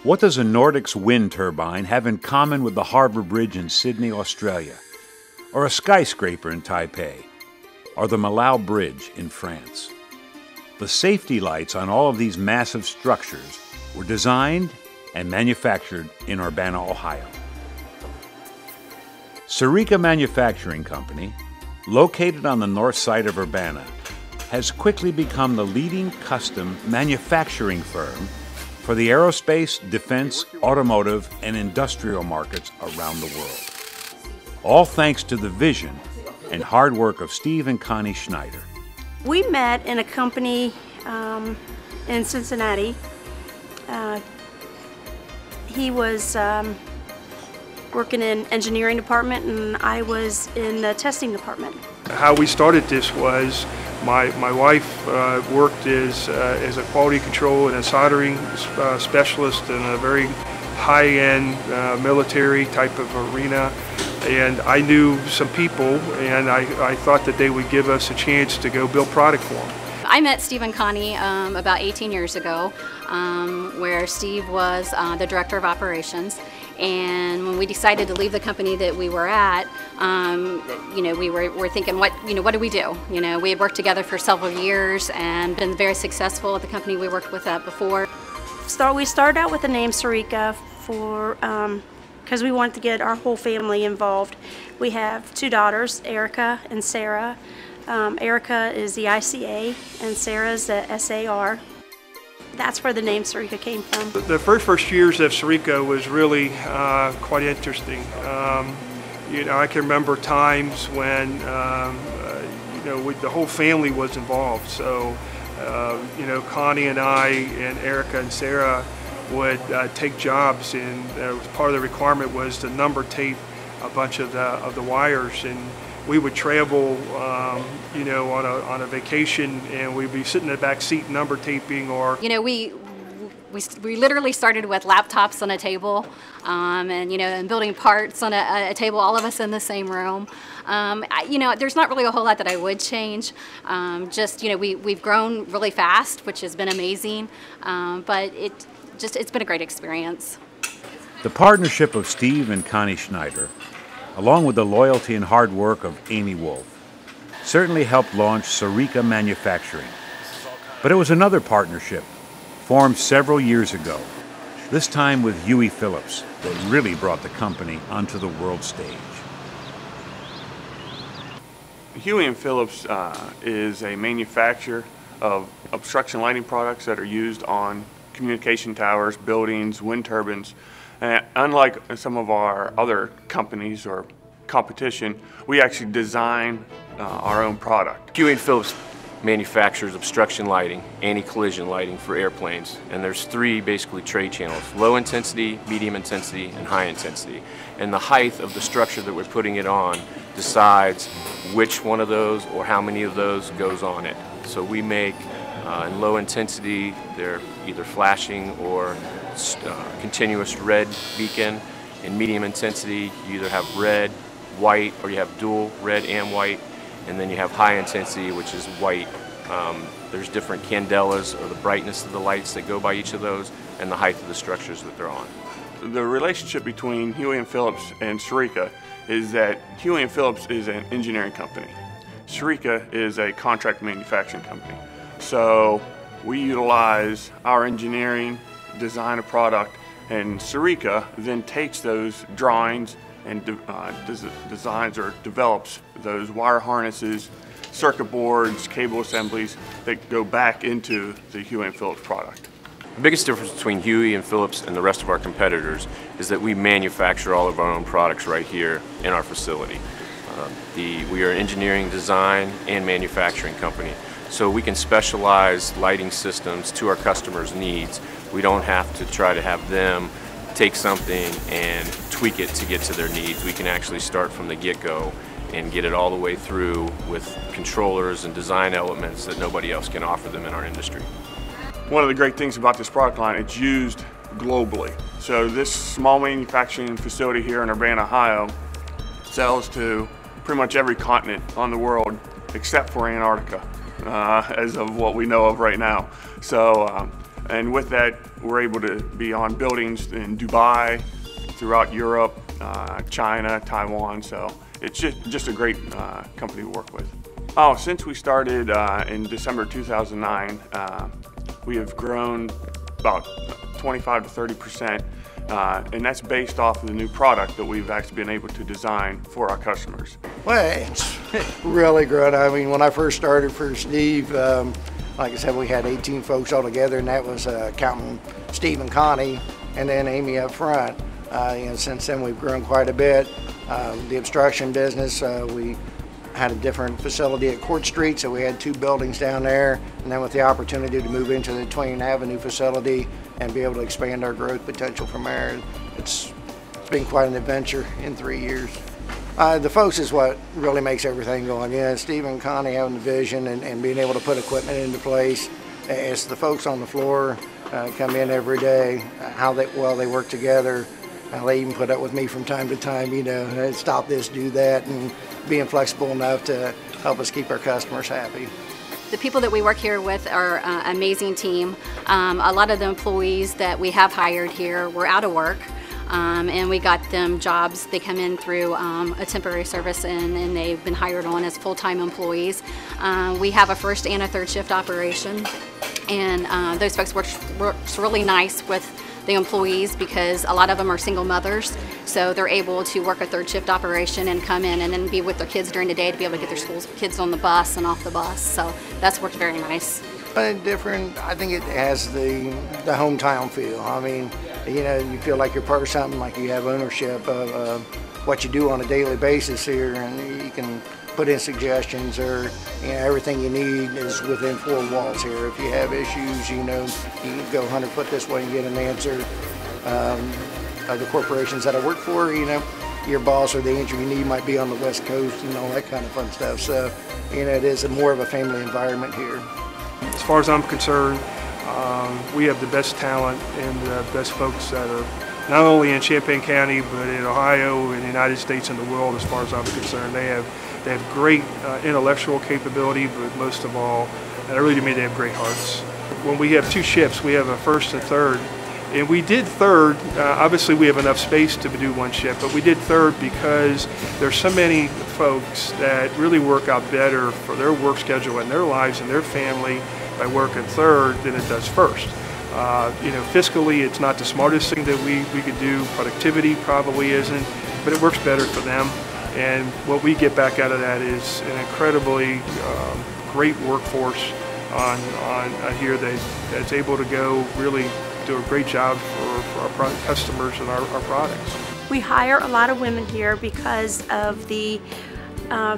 What does a Nordics wind turbine have in common with the Harbour Bridge in Sydney, Australia? Or a skyscraper in Taipei? Or the Malau Bridge in France? The safety lights on all of these massive structures were designed and manufactured in Urbana, Ohio. SARICA Manufacturing Company, located on the north side of Urbana, has quickly become the leading custom manufacturing firm for the aerospace, defense, automotive, and industrial markets around the world. All thanks to the vision and hard work of Steve and Connie Schneider. We met in a company in Cincinnati. He was working in engineering department and I was in the testing department. How we started this was my wife worked as a quality control and a soldering specialist in a very high-end military type of arena, and I knew some people, and I thought that they would give us a chance to go build product for them. I met Steve and Connie about 18 years ago, where Steve was the director of operations. And when we decided to leave the company that we were at, we were thinking, what do we do? We had worked together for several years and been very successful at the company we worked with before. We started out with the name SARICA because we wanted to get our whole family involved. We have two daughters, Erica and Sarah. Erica is the ICA and Sarah's the SAR. That's where the name SARICA came from. The first years of SARICA was really quite interesting. I can remember times when the whole family was involved. So Connie and I and Erica and Sarah would take jobs, and part of the requirement was to number tape a bunch of the wires, and we would travel on a vacation, and we'd be sitting in the back seat number taping. Or we literally started with laptops on a table, and building parts on a table, all of us in the same room. There's not really a whole lot that I would change. We've grown really fast, which has been amazing, but it's been a great experience. The partnership of Steve and Connie Schneider, along with the loyalty and hard work of Amy Wolf, certainly helped launch SARICA Manufacturing. But it was another partnership, formed several years ago, this time with Hughey Phillips, that really brought the company onto the world stage. Hughey Phillips is a manufacturer of obstruction lighting products that are used on communication towers, buildings, wind turbines. Unlike some of our other companies or competition, we actually design our own product. Hughey Phillips manufactures obstruction lighting, anti-collision lighting for airplanes, and there's three basically trade channels: low intensity, medium intensity, and high intensity. And the height of the structure that we're putting it on decides which one of those or how many of those goes on it. So we make in low intensity, they're either flashing or continuous red beacon. In medium intensity, you either have red, white, or you have dual red and white. And then you have high intensity, which is white. There's different candelas, or the brightness of the lights that go by each of those, and the height of the structures that they're on. The relationship between Hughey Phillips and SARICA is that Hughey Phillips is an engineering company. SARICA is a contract manufacturing company. So we utilize our engineering, design a product, and SARICA then takes those drawings and designs or develops those wire harnesses, circuit boards, cable assemblies that go back into the Hughey Phillips product. The biggest difference between Hughey Phillips and the rest of our competitors is that we manufacture all of our own products right here in our facility. We are an engineering, design, and manufacturing company, so we can specialize lighting systems to our customers' needs. We don't have to try to have them take something and tweak it to get to their needs. We can actually start from the get-go and get it all the way through with controllers and design elements that nobody else can offer them in our industry. One of the great things about this product line, it's used globally. So this small manufacturing facility here in Urbana, Ohio, sells to pretty much every continent on the world except for Antarctica, as of what we know of right now. So And with that, we're able to be on buildings in Dubai, throughout Europe, China, Taiwan, so it's just a great company to work with. Oh, since we started in December 2009, we have grown about 25 to 30%, and that's based off of the new product that we've actually been able to design for our customers. Well, it's really good. I mean, when I first started for Steve, like I said, we had 18 folks altogether, and that was counting Steve and Connie, and then Amy up front. Since then, we've grown quite a bit. The obstruction business, we had a different facility at Court Street, so we had 2 buildings down there, and then with the opportunity to move into the Twain Avenue facility and be able to expand our growth potential from there, it's been quite an adventure in 3 years. The folks is what really makes everything going. Steve and Connie having the vision and being able to put equipment into place. It's the folks on the floor come in every day, how well they work together. They even put up with me from time to time, stop this, do that, and being flexible enough to help us keep our customers happy. The people that we work here with are an amazing team. A lot of the employees that we have hired here were out of work, and we got them jobs. They come in through a temporary service, and they've been hired on as full-time employees. We have a first and a third shift operation, and those folks works really nice with the employees because a lot of them are single mothers, so they're able to work a third shift operation and come in and then be with their kids during the day to be able to get their kids on the bus and off the bus. So that's worked very nice. But different, I think it has the hometown feel. I mean, you feel like you're part of something, like you have ownership of what you do on a daily basis here, and you can put in suggestions, or everything you need is within 4 walls here. If you have issues, you can go 100 foot this way and get an answer. The corporations that I work for, your boss or the answer you need might be on the West Coast and all that kind of fun stuff. So, it is more of a family environment here. As far as I'm concerned, we have the best talent and the best folks that are not only in Champaign County, but in Ohio and the United States and the world. As far as I'm concerned, they have great intellectual capability, but most of all, and really to me, they have great hearts. When we have 2 shifts, we have a first and third, and we did third. Obviously, we have enough space to do 1 shift, but we did third because there's so many folks that really work out better for their work schedule and their lives and their family by working third than it does first. Fiscally, it's not the smartest thing that we could do. Productivity probably isn't, but it works better for them. And what we get back out of that is an incredibly great workforce on here that's able to go really do a great job for our customers and our products. We hire a lot of women here because of the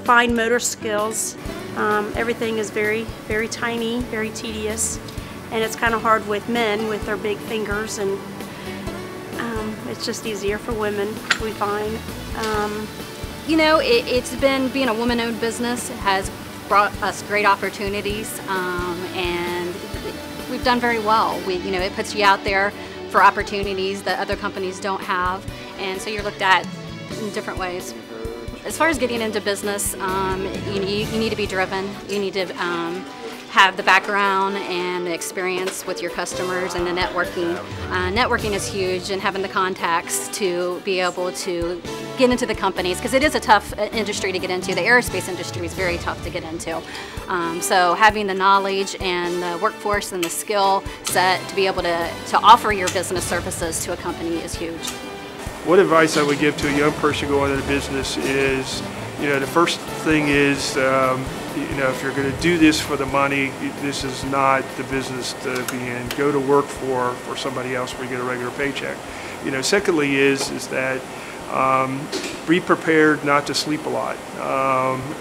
fine motor skills. Everything is very, very tiny, very tedious, and it's kind of hard with men with their big fingers, and it's just easier for women, we find. It's been, being a woman-owned business has brought us great opportunities, and we've done very well. It puts you out there for opportunities that other companies don't have, and so you're looked at in different ways. As far as getting into business, you need to be driven. You need to have the background and the experience with your customers and the networking. Networking is huge, and having the contacts to be able to get into the companies, because it is a tough industry to get into. The aerospace industry is very tough to get into. So having the knowledge and the workforce and the skill set to be able to offer your business services to a company is huge. What advice I would give to a young person going into business is, the first thing is, if you're going to do this for the money, this is not the business to be in. Go to work for somebody else where you get a regular paycheck. Secondly is that be prepared not to sleep a lot,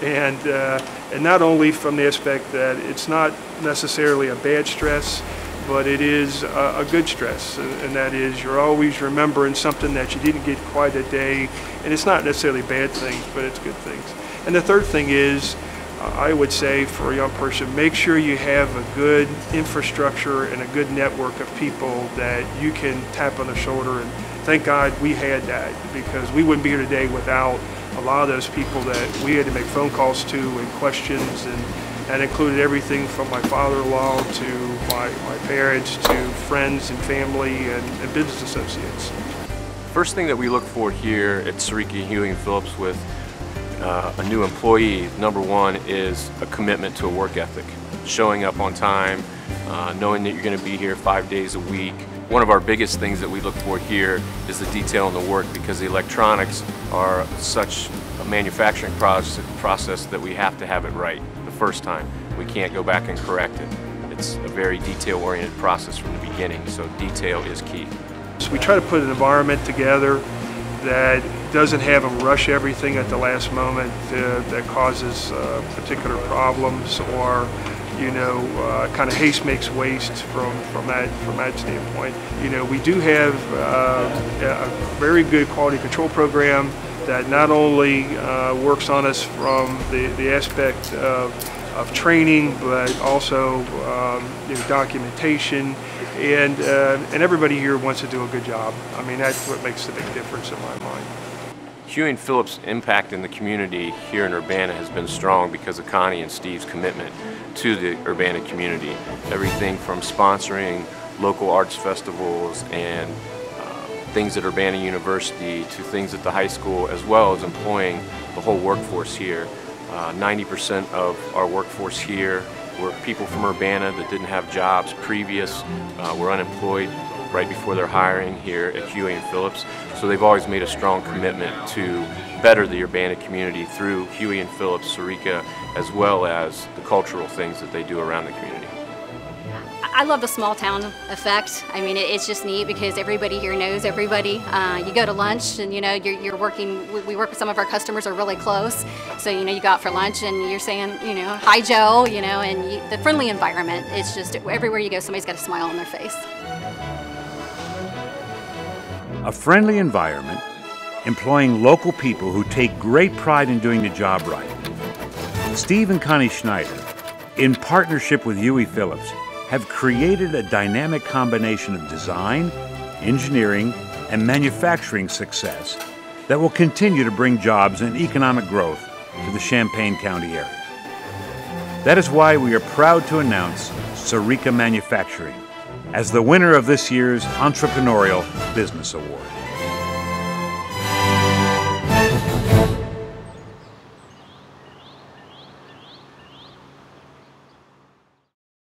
and not only from the aspect that it's not necessarily a bad stress, but it is a good stress, and that is you're always remembering something that you didn't get quite a day, and it's not necessarily bad things, but it's good things. And the third thing is, I would say for a young person, make sure you have a good infrastructure and a good network of people that you can tap on the shoulder, and thank God we had that, because we wouldn't be here today without a lot of those people that we had to make phone calls to and questions, and That included everything from my father-in-law to my parents to friends and family and business associates. First thing that we look for here at SARICA Hughey Phillips with a new employee, number one, is a commitment to a work ethic. Showing up on time, knowing that you're going to be here 5 days a week. One of our biggest things that we look for here is the detail in the work, because the electronics are such a manufacturing process that we have to have it right the first time. We can't go back and correct it. It's a very detail-oriented process from the beginning, so detail is key. So we try to put an environment together that doesn't have them rush everything at the last moment that causes particular problems, or kind of haste makes waste from that standpoint. We do have a very good quality control program that not only works on us from the aspect of training, but also documentation, and everybody here wants to do a good job. I mean, that's what makes the big difference in my mind. Hughey Phillips' impact in the community here in Urbana has been strong because of Connie and Steve's commitment to the Urbana community. Everything from sponsoring local arts festivals and things at Urbana University to things at the high school, as well as employing the whole workforce here. 90% of our workforce here were people from Urbana that didn't have jobs previous, were unemployed right before their hiring here at Hughey Phillips. So they've always made a strong commitment to better the Urbana community through Hughey Phillips, SARICA, as well as the cultural things that they do around the community. I love the small town effect. I mean, it's just neat because everybody here knows everybody. You go to lunch and you're working, we work with some of our customers are really close. So you go out for lunch and you're saying, hi Joe, and the friendly environment, it's just everywhere you go somebody's got a smile on their face. A friendly environment, employing local people who take great pride in doing the job right. Steve and Connie Schneider, in partnership with Hughey Phillips, have created a dynamic combination of design, engineering, and manufacturing success that will continue to bring jobs and economic growth to the Champaign County area. That is why we are proud to announce SARICA Manufacturing as the winner of this year's Entrepreneurial Business Award.